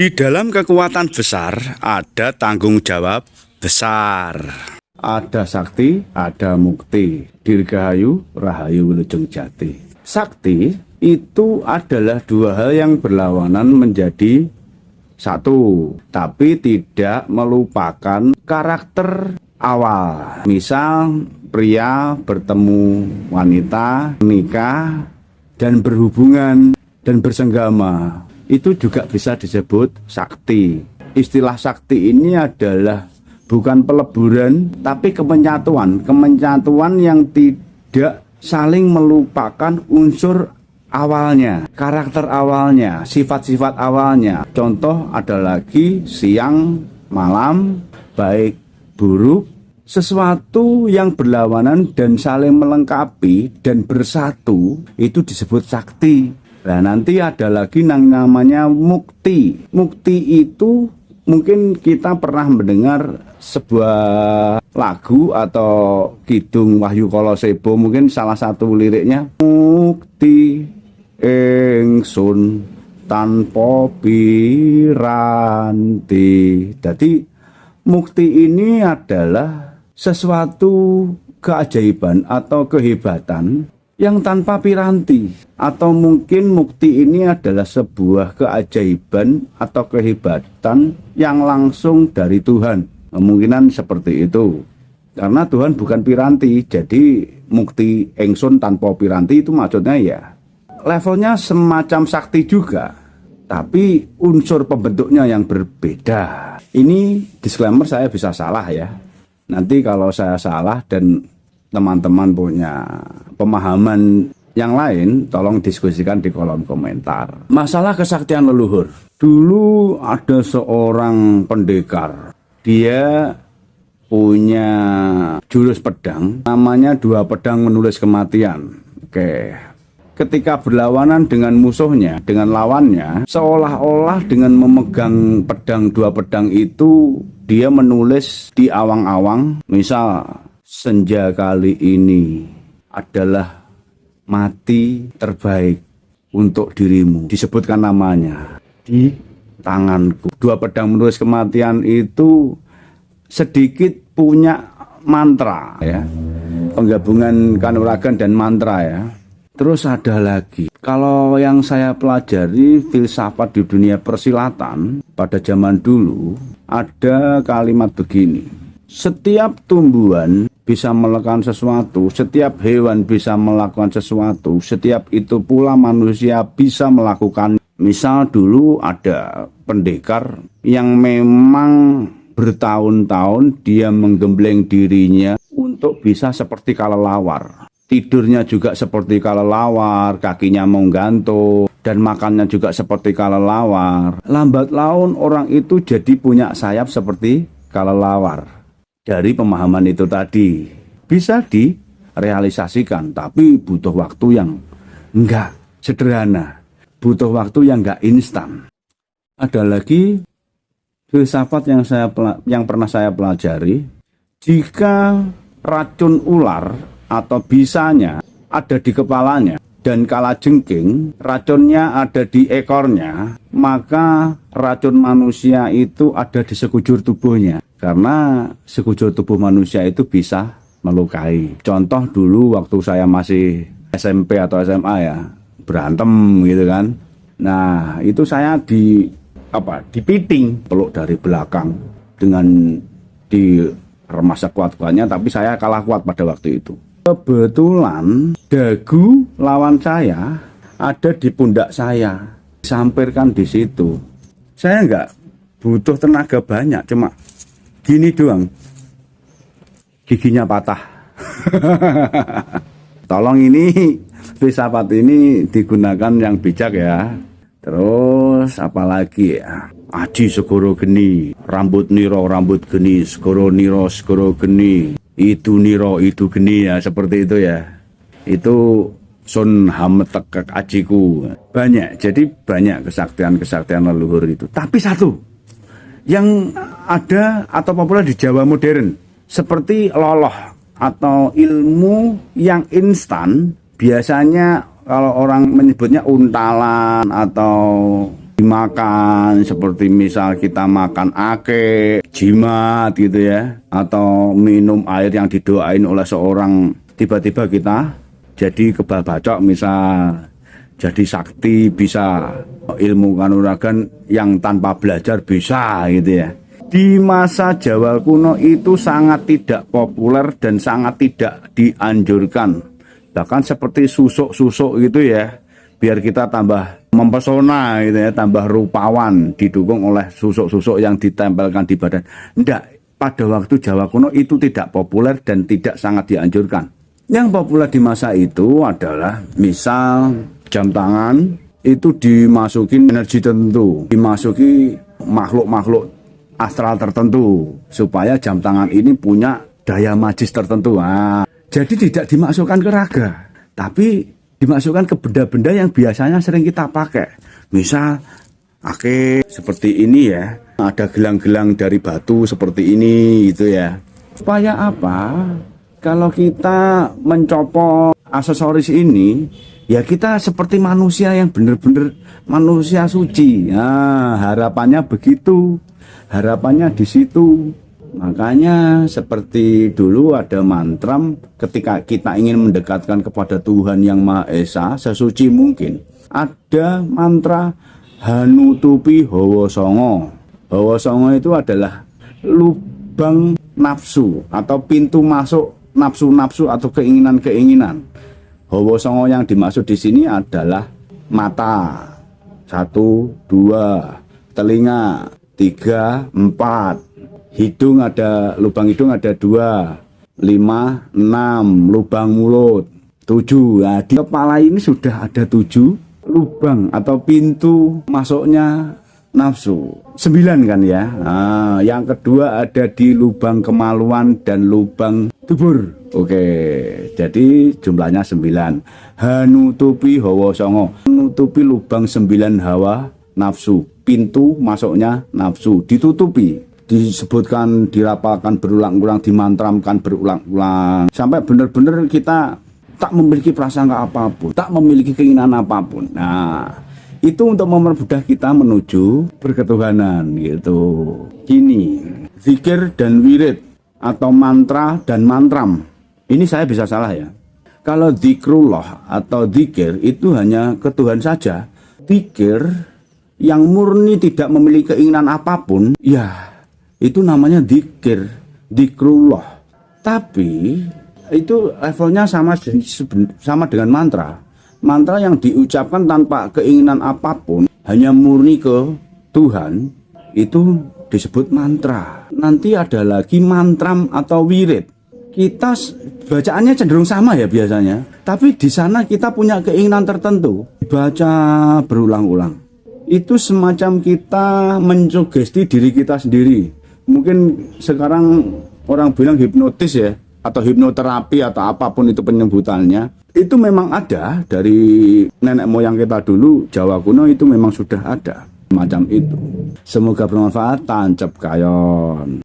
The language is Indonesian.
Di dalam kekuatan besar ada tanggung jawab besar. Ada sakti, ada mukti. Dirgahayu, rahayu wilujeng jati. Sakti itu adalah dua hal yang berlawanan menjadi satu, tapi tidak melupakan karakter awal. Misal pria bertemu wanita, menikah, dan berhubungan dan bersenggama. Itu juga bisa disebut sakti. Istilah sakti ini adalah bukan peleburan, tapi kemenyatuan. Kemenyatuan yang tidak saling melupakan unsur awalnya, karakter awalnya, sifat-sifat awalnya. Contoh ada lagi siang, malam, baik, buruk, sesuatu yang berlawanan dan saling melengkapi dan bersatu, itu disebut sakti. Nah, nanti ada lagi yang namanya mukti. Mukti itu mungkin kita pernah mendengar sebuah lagu atau kidung Wahyu Kolosebo, mungkin salah satu liriknya, mukti ingsun tanpa piranti. Jadi mukti ini adalah sesuatu keajaiban atau kehebatan yang tanpa piranti, atau mungkin mukti ini adalah sebuah keajaiban atau kehebatan yang langsung dari Tuhan. Kemungkinan seperti itu, karena Tuhan bukan piranti. Jadi mukti engsun tanpa piranti itu maksudnya ya levelnya semacam sakti juga, tapi unsur pembentuknya yang berbeda. Ini disclaimer, saya bisa salah ya. Nanti kalau saya salah dan teman-teman punya pemahaman yang lain, tolong diskusikan di kolom komentar. Masalah kesaktian leluhur. Dulu ada seorang pendekar. Dia punya jurus pedang, namanya dua pedang menulis kematian. Oke. Ketika berlawanan dengan musuhnya, dengan lawannya, seolah-olah dengan memegang pedang, dua pedang itu, dia menulis di awang-awang, misal, senja kali ini adalah mati terbaik untuk dirimu. Disebutkan namanya di tanganku. Dua pedang menulis kematian itu sedikit punya mantra ya. Penggabungan kanuragan dan mantra ya. Terus ada lagi. Kalau yang saya pelajari filsafat di dunia persilatan pada zaman dulu, ada kalimat begini. Setiap tumbuhan bisa melakukan sesuatu, setiap hewan bisa melakukan sesuatu, setiap itu pula manusia bisa melakukan. Misal dulu ada pendekar yang memang bertahun-tahun dia menggembleng dirinya untuk bisa seperti kelelawar. Tidurnya juga seperti kelelawar, kakinya menggantung, dan makannya juga seperti kelelawar. Lambat laun orang itu jadi punya sayap seperti kelelawar. Dari pemahaman itu tadi bisa direalisasikan, tapi butuh waktu yang enggak sederhana, butuh waktu yang enggak instan. Ada lagi filsafat yang pernah saya pelajari, jika racun ular atau bisanya ada di kepalanya dan kalajengking racunnya ada di ekornya, maka racun manusia itu ada di sekujur tubuhnya. Karena sekujur tubuh manusia itu bisa melukai. Contoh dulu waktu saya masih SMP atau SMA ya, berantem gitu kan. Nah, itu saya dipiting, peluk dari belakang dengan diremas sekuat-kuatnya, tapi saya kalah kuat pada waktu itu. Kebetulan dagu lawan saya ada di pundak saya, disampirkan di situ. Saya nggak butuh tenaga banyak, cuma gini doang, giginya patah. Tolong ini filsafat ini digunakan yang bijak ya. Terus apalagi ya, aji segoro geni, rambut niro rambut geni, segoro niro segoro geni, itu niro itu geni ya, seperti itu ya. Itu sun hametekek ajiku. Banyak, jadi banyak kesaktian leluhur itu. Tapi satu yang ada atau populer di Jawa modern, seperti loloh atau ilmu yang instan. Biasanya kalau orang menyebutnya untalan atau dimakan, seperti misal kita makan ake, jimat gitu ya, atau minum air yang didoain oleh seorang, tiba-tiba kita jadi kebal bacok misal, jadi sakti, bisa ilmu kanuragan yang tanpa belajar bisa gitu ya. Di masa Jawa kuno itu sangat tidak populer dan sangat tidak dianjurkan. Bahkan seperti susuk-susuk gitu ya, biar kita tambah mempesona gitu ya, tambah rupawan, didukung oleh susuk-susuk yang ditempelkan di badan. Enggak, pada waktu Jawa kuno itu tidak populer dan tidak sangat dianjurkan. Yang populer di masa itu adalah misal jam tangan itu dimasukin energi tertentu, dimasuki makhluk-makhluk astral tertentu supaya jam tangan ini punya daya magis tertentu. Nah, jadi tidak dimasukkan ke raga, tapi dimasukkan ke benda-benda yang biasanya sering kita pakai. Misal ake seperti ini ya, ada gelang-gelang dari batu seperti ini gitu ya. Supaya apa? Kalau kita mencopot aksesoris ini, ya kita seperti manusia yang benar-benar manusia suci. Nah, harapannya begitu. Harapannya di situ. Makanya seperti dulu ada mantram ketika kita ingin mendekatkan kepada Tuhan yang Maha Esa sesuci mungkin. Ada mantra Hanutupi Hawa Songo. Hawa Songo itu adalah lubang nafsu atau pintu masuk nafsu-nafsu atau keinginan-keinginan. Hawa Songo yang dimaksud di sini adalah mata 1, 2, telinga 3, 4, hidung ada, lubang hidung ada 2, 5, 6, lubang mulut 7. Nah, di kepala ini sudah ada 7 lubang atau pintu masuknya nafsu. 9 kan ya. Nah, yang kedua ada di lubang kemaluan dan lubang dubur. Oke, jadi jumlahnya 9. Hanutupi Hawa Songo, menutupi lubang 9 hawa nafsu, pintu masuknya nafsu, ditutupi, disebutkan, dirapalkan berulang-ulang, dimantramkan berulang-ulang, sampai benar-benar kita tak memiliki prasangka apapun, tak memiliki keinginan apapun. Nah, itu untuk mempermudah kita menuju berketuhanan gitu. Gini, zikir dan wirid atau mantra dan mantram. Ini saya bisa salah ya. Kalau zikrullah atau zikir itu hanya ke Tuhan saja. Zikir yang murni tidak memiliki keinginan apapun, ya itu namanya zikir, zikrullah. Tapi itu levelnya sama dengan mantra. Mantra yang diucapkan tanpa keinginan apapun, hanya murni ke Tuhan, itu disebut mantra. Nanti ada lagi mantram atau wirid. Kita bacaannya cenderung sama ya biasanya, tapi di sana kita punya keinginan tertentu, baca berulang-ulang. Itu semacam kita mensugesti diri kita sendiri. Mungkin sekarang orang bilang hipnotis ya, atau hipnoterapi atau apapun itu penyebutannya. Itu memang ada dari nenek moyang kita dulu, Jawa kuno itu memang sudah ada macam itu. Semoga bermanfaat, tancap kayon.